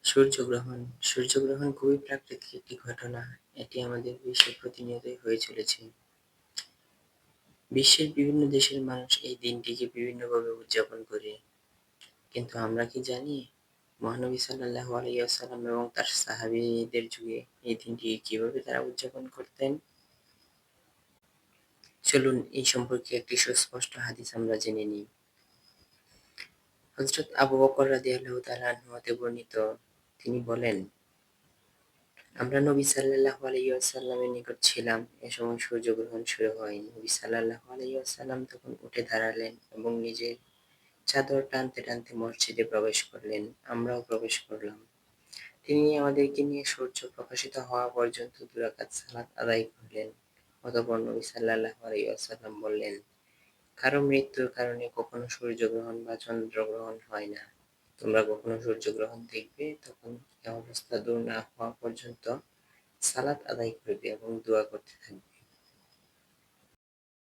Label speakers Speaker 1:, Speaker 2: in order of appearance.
Speaker 1: সূর্যগ্রহণ সূর্যগ্রহণ খুবই প্রাকৃতিক একটি ঘটনা। এটি আমাদের বিশ্বে প্রতিনিয়তই হয়ে চলেছে। বিশ্বের বিভিন্ন দেশের মানুষ এই দিনটিকে বিভিন্নভাবে উদযাপন করে। কিন্তু আমরা কি জানি মহানবী সাল্লাল্লাহু আলাইহি ওয়াসাল্লাম এবং তার সাহাবীদের যুগে এই দিনটি কিভাবে তারা উদযাপন করতেন? চলুন এই সম্পর্কে একটি সুস্পষ্ট হাদিস আমরা জেনে নিই। হযরত আবু বকর রাদিয়াল্লাহু তাআলা আনহু হতে বর্ণিত, তিনি বলেন, আমরা নবী সাল্লাল্লাহু আলাইহি ওয়াসাল্লামের নিকট ছিলাম। এ সময় সূর্যগ্রহণ শুরু হয়। নবী সাল্লাল্লাহু আলাইহি ওয়াসাল্লাম তখন উঠে দাঁড়ালেন এবং নিজের চাদর টানতে টানতে মসজিদে প্রবেশ করলেন। আমরাও প্রবেশ করলাম। তিনি আমাদেরকে নিয়ে সূর্য প্রকাশিত হওয়া পর্যন্ত ২ রাকাত সালাত আদায় করলেন। অতঃপর নবী সাল্লাল্লাহু আলাইহি ওয়াসাল্লাম বললেন, কারো মৃত্যুর কারণে কখনো সূর্যগ্রহণ বা চন্দ্রগ্রহণ হয় না। তোমরা কখনো সূর্যগ্রহণ দেখবে, তখন এ অবস্থা দূর না হওয়া পর্যন্ত সালাত আদায় করবে এবং দোয়া করতে থাকবে।